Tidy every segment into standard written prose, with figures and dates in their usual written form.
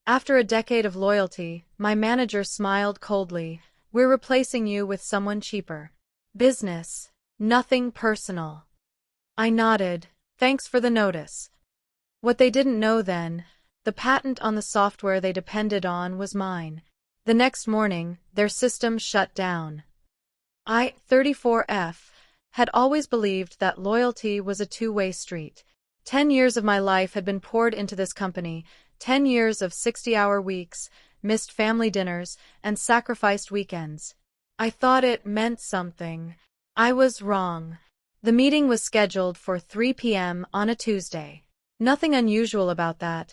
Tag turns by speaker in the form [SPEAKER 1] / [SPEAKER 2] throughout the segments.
[SPEAKER 1] After a decade of loyalty, my manager smiled coldly. We're replacing you with someone cheaper. Business. Nothing personal. I nodded. Thanks for the notice. What they didn't know then, the patent on the software they depended on was mine. The next morning, their system shut down. I, 34F, had always believed that loyalty was a two-way street. 10 years of my life had been poured into this company, 10 years of 60-hour weeks, missed family dinners, and sacrificed weekends. I thought it meant something. I was wrong. The meeting was scheduled for 3 p.m. on a Tuesday. Nothing unusual about that.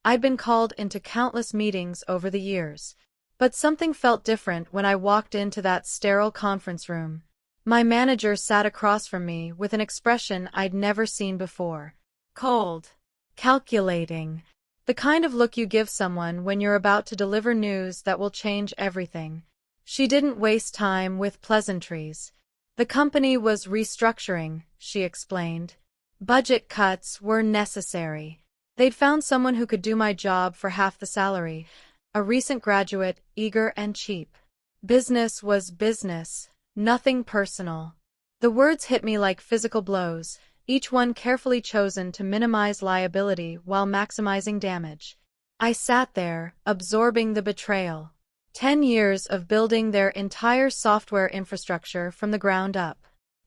[SPEAKER 1] I'd been called into countless meetings over the years. But something felt different when I walked into that sterile conference room. My manager sat across from me with an expression I'd never seen before. Cold. Calculating. The kind of look you give someone when you're about to deliver news that will change everything. She didn't waste time with pleasantries. The company was restructuring, she explained. Budget cuts were necessary. They'd found someone who could do my job for half the salary, a recent graduate, eager and cheap. Business was business, nothing personal. The words hit me like physical blows, each one carefully chosen to minimize liability while maximizing damage. I sat there, absorbing the betrayal. 10 years of building their entire software infrastructure from the ground up.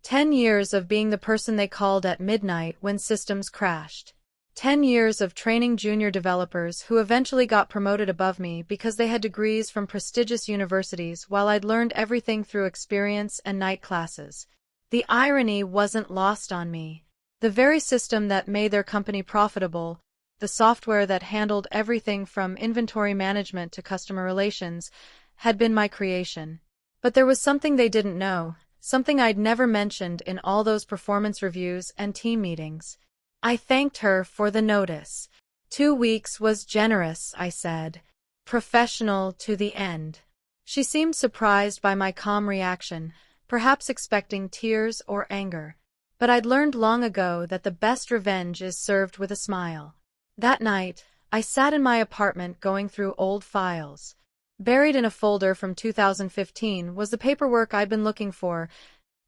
[SPEAKER 1] 10 years of being the person they called at midnight when systems crashed. 10 years of training junior developers who eventually got promoted above me because they had degrees from prestigious universities while I'd learned everything through experience and night classes. The irony wasn't lost on me. The very system that made their company profitable, the software that handled everything from inventory management to customer relations, had been my creation. But there was something they didn't know, something I'd never mentioned in all those performance reviews and team meetings. I thanked her for the notice. 2 weeks was generous, I said. Professional to the end. She seemed surprised by my calm reaction, perhaps expecting tears or anger. But I'd learned long ago that the best revenge is served with a smile. That night, I sat in my apartment going through old files. Buried in a folder from 2015 was the paperwork I'd been looking for,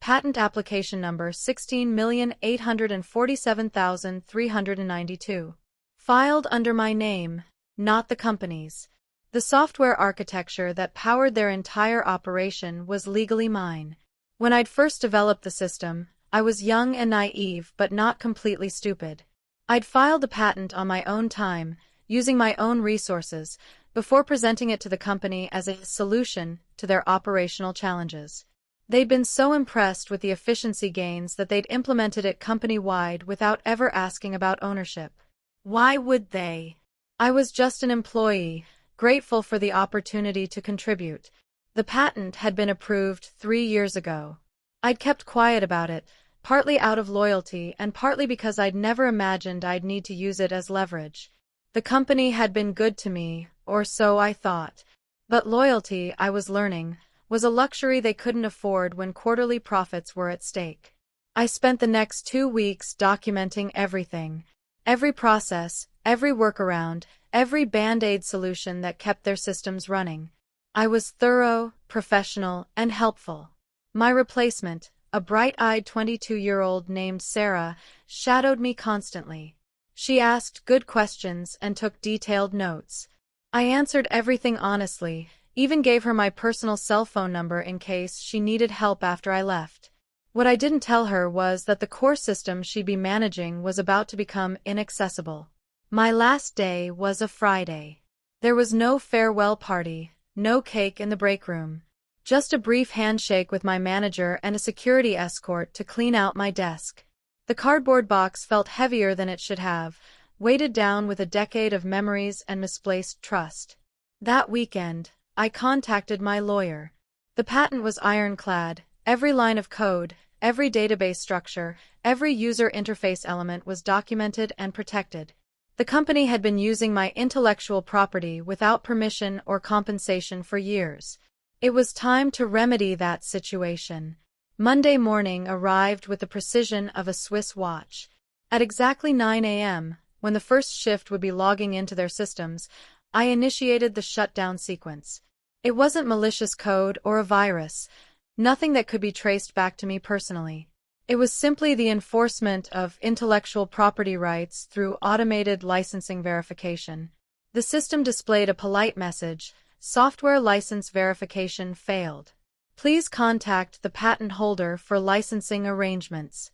[SPEAKER 1] patent application number 16,847,392. Filed under my name, not the company's. The software architecture that powered their entire operation was legally mine. When I'd first developed the system, I was young and naive but not completely stupid. I'd filed the patent on my own time, using my own resources, before presenting it to the company as a solution to their operational challenges. They'd been so impressed with the efficiency gains that they'd implemented it company-wide without ever asking about ownership. Why would they? I was just an employee, grateful for the opportunity to contribute. The patent had been approved 3 years ago. I'd kept quiet about it, partly out of loyalty and partly because I'd never imagined I'd need to use it as leverage. The company had been good to me, or so I thought. But loyalty, I was learning, was a luxury they couldn't afford when quarterly profits were at stake. I spent the next 2 weeks documenting everything. Every process, every workaround, every band-aid solution that kept their systems running. I was thorough, professional, and helpful. My replacement, a bright-eyed 22-year-old named Sarah, shadowed me constantly. She asked good questions and took detailed notes. I answered everything honestly, even gave her my personal cell phone number in case she needed help after I left. What I didn't tell her was that the core system she'd be managing was about to become inaccessible. My last day was a Friday. There was no farewell party, no cake in the break room. Just a brief handshake with my manager and a security escort to clean out my desk. The cardboard box felt heavier than it should have, weighted down with a decade of memories and misplaced trust. That weekend, I contacted my lawyer. The patent was ironclad. Every line of code, every database structure, every user interface element was documented and protected. The company had been using my intellectual property without permission or compensation for years. It was time to remedy that situation. Monday morning arrived with the precision of a Swiss watch. At exactly 9 a.m., when the first shift would be logging into their systems, I initiated the shutdown sequence. It wasn't malicious code or a virus, nothing that could be traced back to me personally. It was simply the enforcement of intellectual property rights through automated licensing verification. The system displayed a polite message: software license verification failed. Please contact the patent holder for licensing arrangements.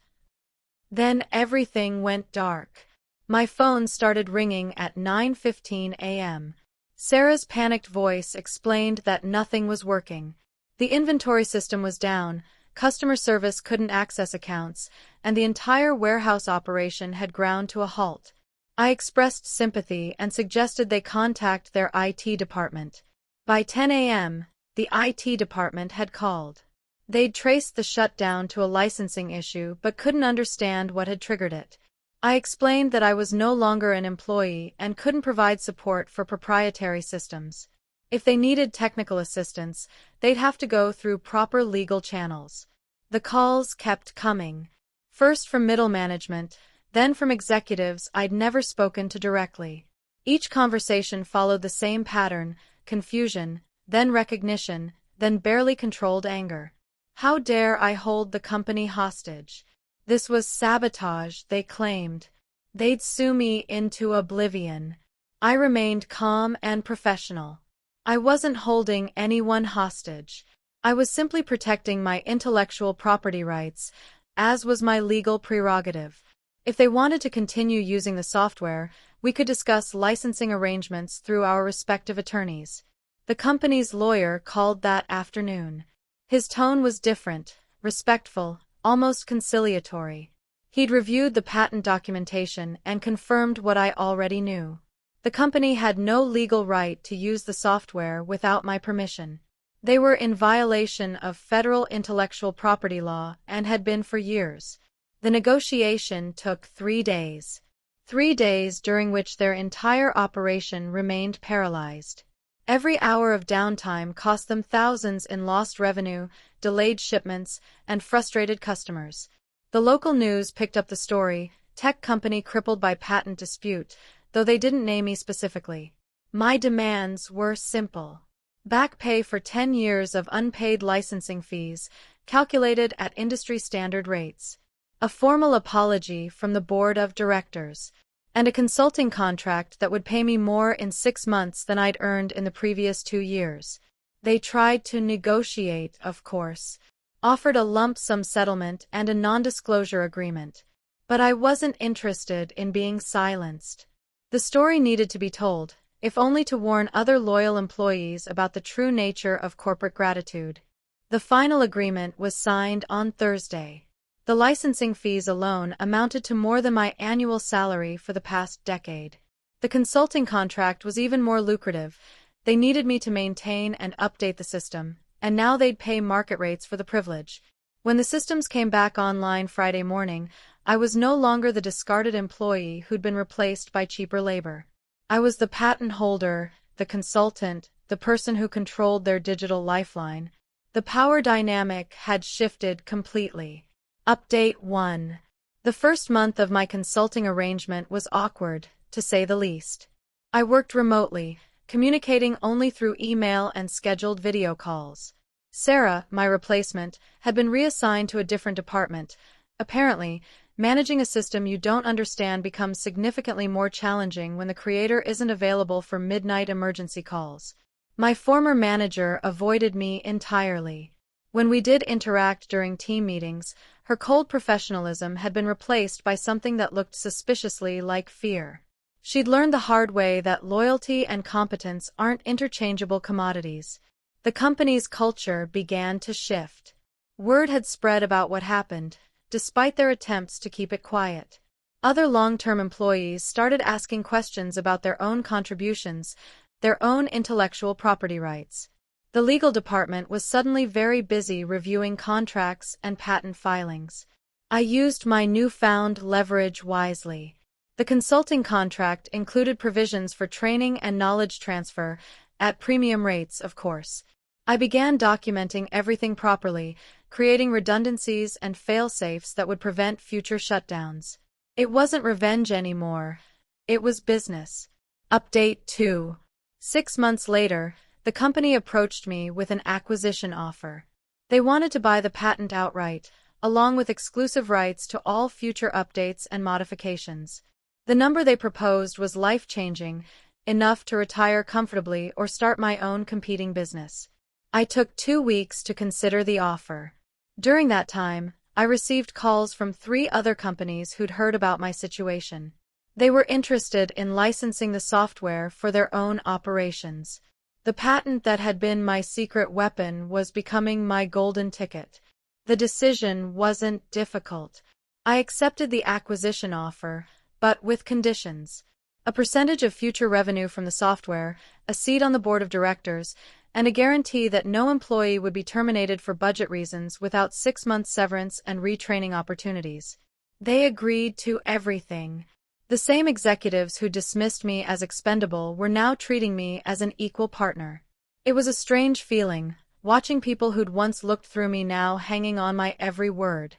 [SPEAKER 1] Then everything went dark. My phone started ringing at 9:15 a.m. Sarah's panicked voice explained that nothing was working. The inventory system was down, customer service couldn't access accounts, and the entire warehouse operation had ground to a halt. I expressed sympathy and suggested they contact their IT department. By 10 a.m., the IT department had called. They'd traced the shutdown to a licensing issue but couldn't understand what had triggered it. I explained that I was no longer an employee and couldn't provide support for proprietary systems. If they needed technical assistance, they'd have to go through proper legal channels. The calls kept coming, first from middle management, then from executives I'd never spoken to directly. Each conversation followed the same pattern: confusion, then recognition, then barely controlled anger. How dare I hold the company hostage? This was sabotage, they claimed. They'd sue me into oblivion. I remained calm and professional. I wasn't holding anyone hostage. I was simply protecting my intellectual property rights, as was my legal prerogative. If they wanted to continue using the software, we could discuss licensing arrangements through our respective attorneys. The company's lawyer called that afternoon. His tone was different, respectful, almost conciliatory. He'd reviewed the patent documentation and confirmed what I already knew. The company had no legal right to use the software without my permission. They were in violation of federal intellectual property law and had been for years. The negotiation took 3 days. 3 days during which their entire operation remained paralyzed. Every hour of downtime cost them thousands in lost revenue, delayed shipments, and frustrated customers. The local news picked up the story: tech company crippled by patent dispute, though they didn't name me specifically. My demands were simple: back pay for 10 years of unpaid licensing fees, calculated at industry standard rates, a formal apology from the board of directors, and a consulting contract that would pay me more in 6 months than I'd earned in the previous 2 years. They tried to negotiate, of course, offered a lump sum settlement and a non-disclosure agreement. But I wasn't interested in being silenced. The story needed to be told, if only to warn other loyal employees about the true nature of corporate gratitude. The final agreement was signed on Thursday. The licensing fees alone amounted to more than my annual salary for the past decade. The consulting contract was even more lucrative. They needed me to maintain and update the system, and now they'd pay market rates for the privilege. When the systems came back online Friday morning, I was no longer the discarded employee who'd been replaced by cheaper labor. I was the patent holder, the consultant, the person who controlled their digital lifeline. The power dynamic had shifted completely. Update 1. The first month of my consulting arrangement was awkward, to say the least. I worked remotely, communicating only through email and scheduled video calls. Sarah, my replacement, had been reassigned to a different department. Apparently, managing a system you don't understand becomes significantly more challenging when the creator isn't available for midnight emergency calls. My former manager avoided me entirely. When we did interact during team meetings, her cold professionalism had been replaced by something that looked suspiciously like fear. She'd learned the hard way that loyalty and competence aren't interchangeable commodities. The company's culture began to shift. Word had spread about what happened, despite their attempts to keep it quiet. Other long-term employees started asking questions about their own contributions, their own intellectual property rights. The legal department was suddenly very busy reviewing contracts and patent filings. I used my newfound leverage wisely. The consulting contract included provisions for training and knowledge transfer, at premium rates, of course. I began documenting everything properly, creating redundancies and fail-safes that would prevent future shutdowns. It wasn't revenge anymore. It was business. Update 2. 6 months later, the company approached me with an acquisition offer. They wanted to buy the patent outright, along with exclusive rights to all future updates and modifications. The number they proposed was life-changing, enough to retire comfortably or start my own competing business. I took 2 weeks to consider the offer. During that time, I received calls from 3 other companies who'd heard about my situation. They were interested in licensing the software for their own operations. The patent that had been my secret weapon was becoming my golden ticket. The decision wasn't difficult. I accepted the acquisition offer, but with conditions. A percentage of future revenue from the software, a seat on the board of directors, and a guarantee that no employee would be terminated for budget reasons without 6 months severance and retraining opportunities. They agreed to everything. The same executives who dismissed me as expendable were now treating me as an equal partner. It was a strange feeling, watching people who'd once looked through me now hanging on my every word.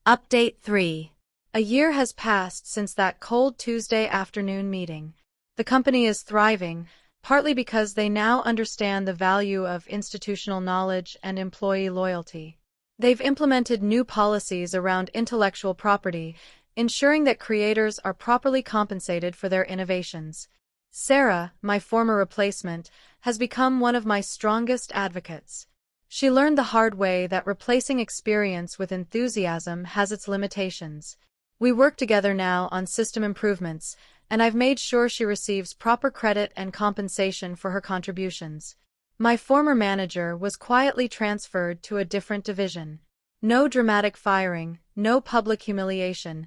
[SPEAKER 1] Update 3. A year has passed since that cold Tuesday afternoon meeting. The company is thriving, partly because they now understand the value of institutional knowledge and employee loyalty. They've implemented new policies around intellectual property, ensuring that creators are properly compensated for their innovations. Sarah, my former replacement, has become one of my strongest advocates. She learned the hard way that replacing experience with enthusiasm has its limitations. We work together now on system improvements, and I've made sure she receives proper credit and compensation for her contributions. My former manager was quietly transferred to a different division. No dramatic firing, no public humiliation,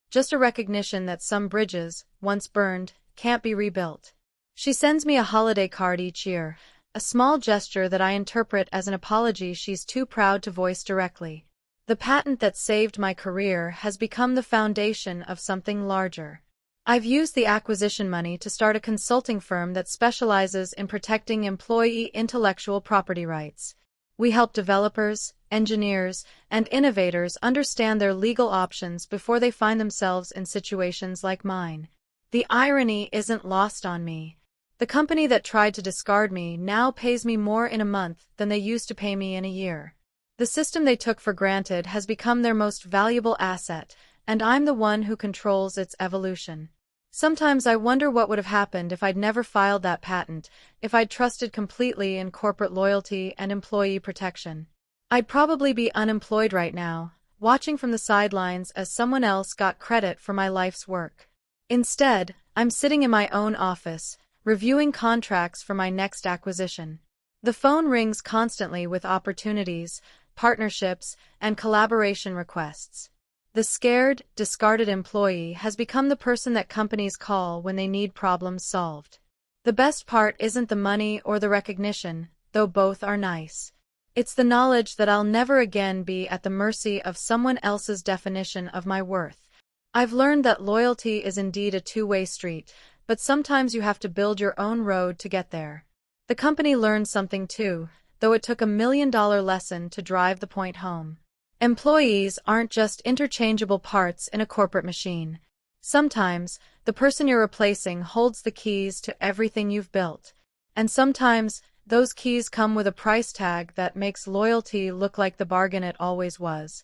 [SPEAKER 1] just a recognition that some bridges, once burned, can't be rebuilt. She sends me a holiday card each year, a small gesture that I interpret as an apology she's too proud to voice directly. The patent that saved my career has become the foundation of something larger. I've used the acquisition money to start a consulting firm that specializes in protecting employee intellectual property rights. We help developers, engineers, and innovators understand their legal options before they find themselves in situations like mine. The irony isn't lost on me. The company that tried to discard me now pays me more in a month than they used to pay me in a year. The system they took for granted has become their most valuable asset, and I'm the one who controls its evolution. Sometimes I wonder what would have happened if I'd never filed that patent, if I'd trusted completely in corporate loyalty and employee protection. I'd probably be unemployed right now, watching from the sidelines as someone else got credit for my life's work. Instead, I'm sitting in my own office, reviewing contracts for my next acquisition. The phone rings constantly with opportunities, partnerships, and collaboration requests. The scared, discarded employee has become the person that companies call when they need problems solved. The best part isn't the money or the recognition, though both are nice. It's the knowledge that I'll never again be at the mercy of someone else's definition of my worth. I've learned that loyalty is indeed a two-way street, but sometimes you have to build your own road to get there. The company learned something too, though it took a $1 million lesson to drive the point home. Employees aren't just interchangeable parts in a corporate machine. Sometimes, the person you're replacing holds the keys to everything you've built. And sometimes, those keys come with a price tag that makes loyalty look like the bargain it always was.